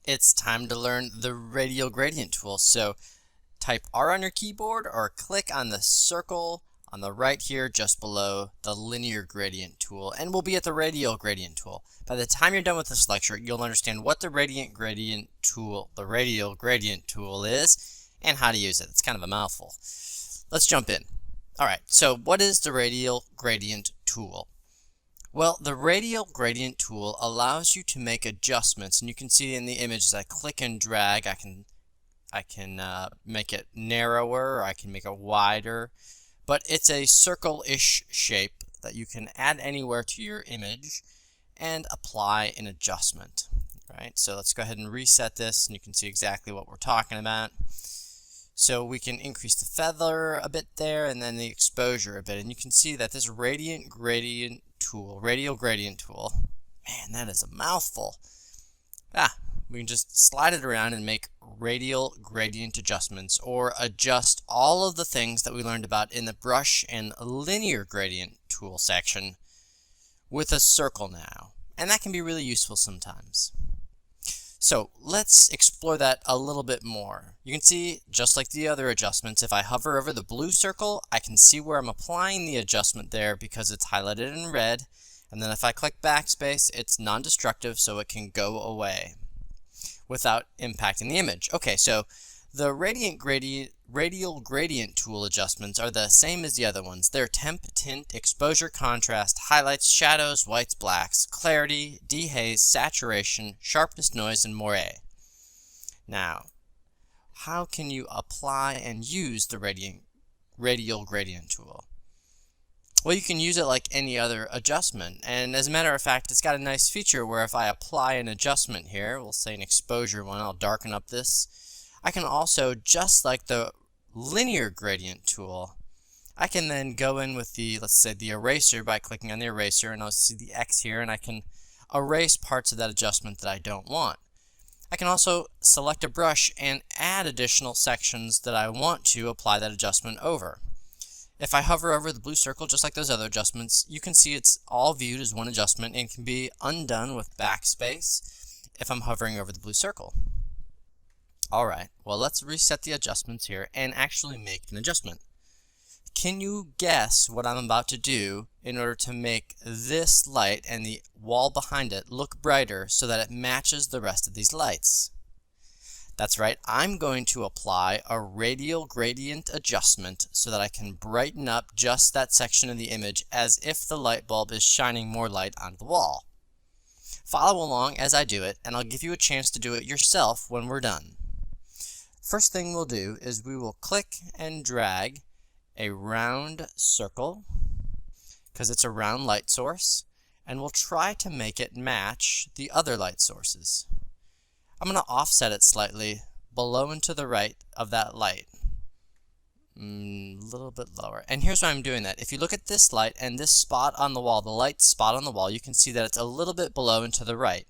It's time to learn the radial gradient tool. So type R on your keyboard or click on the circle on the right here just below the linear gradient tool, and we'll be at the radial gradient tool. By the time you're done with this lecture, you'll understand what the radial gradient tool is and how to use it. It's kind of a mouthful. Let's jump in. Alright, so what is the radial gradient tool? Well, the radial gradient tool allows you to make adjustments, and you can see in the image as I click and drag, I can make it narrower, or I can make it wider, but it's a circle-ish shape that you can add anywhere to your image and apply an adjustment. Right? So let's go ahead and reset this, and you can see exactly what we're talking about. So we can increase the feather a bit there, and then the exposure a bit, and you can see that this radial gradient tool, man, that is a mouthful. We can just slide it around and make radial gradient adjustments, or adjust all of the things that we learned about in the brush and linear gradient tool section with a circle now, and that can be really useful sometimes. So let's explore that a little bit more. You can see, just like the other adjustments, if I hover over the blue circle, I can see where I'm applying the adjustment there because it's highlighted in red. And then if I click backspace, it's non-destructive, so it can go away without impacting the image. Okay, so the radial gradient tool adjustments are the same as the other ones. They're temp, tint, exposure, contrast, highlights, shadows, whites, blacks, clarity, dehaze, saturation, sharpness, noise, and moire. Now, how can you apply and use the radial gradient tool? Well, you can use it like any other adjustment, and as a matter of fact, it's got a nice feature where if I apply an adjustment here, we'll say an exposure one, I'll darken up this, I can also, just like the linear gradient tool, I can then go in with the, let's say, the eraser by clicking on the eraser, and I'll see the X here, and I can erase parts of that adjustment that I don't want. I can also select a brush and add additional sections that I want to apply that adjustment over. If I hover over the blue circle, just like those other adjustments, you can see it's all viewed as one adjustment and can be undone with backspace if I'm hovering over the blue circle. Alright, well, let's reset the adjustments here and actually make an adjustment. Can you guess what I'm about to do in order to make this light and the wall behind it look brighter so that it matches the rest of these lights? That's right, I'm going to apply a radial gradient adjustment so that I can brighten up just that section of the image as if the light bulb is shining more light onto the wall. Follow along as I do it, and I'll give you a chance to do it yourself when we're done. First thing we'll do is we will click and drag a round circle, because it's a round light source, and we'll try to make it match the other light sources. I'm going to offset it slightly below and to the right of that light. A little bit lower. And here's why I'm doing that. If you look at this light and this spot on the wall, the light spot on the wall, you can see that it's a little bit below and to the right.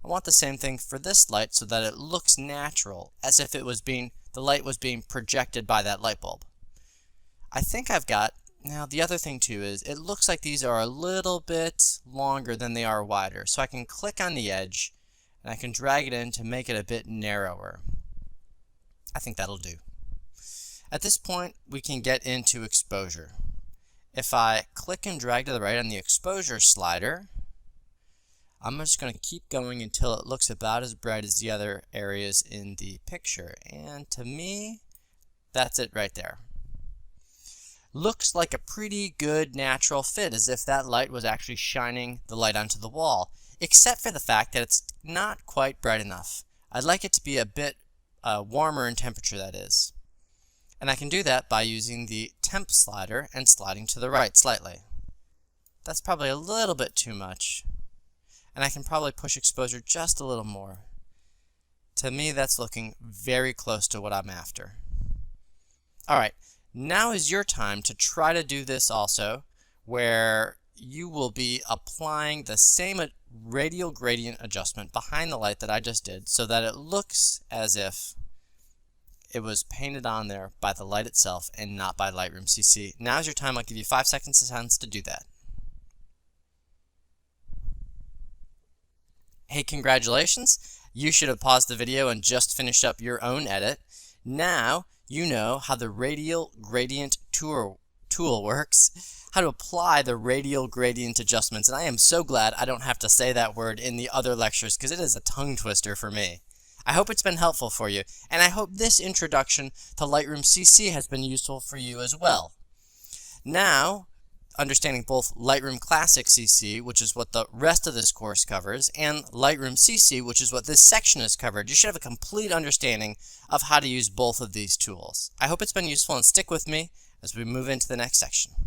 I want the same thing for this light so that it looks natural, as if the light was being projected by that light bulb. I think I've got, now the other thing too is, it looks like these are a little bit longer than they are wider. So I can click on the edge, and I can drag it in to make it a bit narrower. I think that'll do. At this point, we can get into exposure. If I click and drag to the right on the exposure slider, I'm just going to keep going until it looks about as bright as the other areas in the picture. And to me, that's it right there. Looks like a pretty good natural fit, as if that light was actually shining the light onto the wall, except for the fact that it's not quite bright enough. I'd like it to be a bit warmer in temperature, that is. And I can do that by using the temp slider and sliding to the right slightly. That's probably a little bit too much. And I can probably push exposure just a little more. To me, that's looking very close to what I'm after. Alright, now is your time to try to do this also, where you will be applying the same radial gradient adjustment behind the light that I just did, so that it looks as if it was painted on there by the light itself and not by Lightroom CC. Now's your time. I'll give you 5 seconds to do that. Hey, congratulations! You should have paused the video and just finished up your own edit. Now you know how the Radial Gradient tool works, how to apply the Radial Gradient adjustments, and I am so glad I don't have to say that word in the other lectures because it is a tongue twister for me. I hope it's been helpful for you, and I hope this introduction to Lightroom CC has been useful for you as well. Now, understanding both Lightroom Classic CC, which is what the rest of this course covers, and Lightroom CC, which is what this section has covered, you should have a complete understanding of how to use both of these tools. I hope it's been useful, and stick with me as we move into the next section.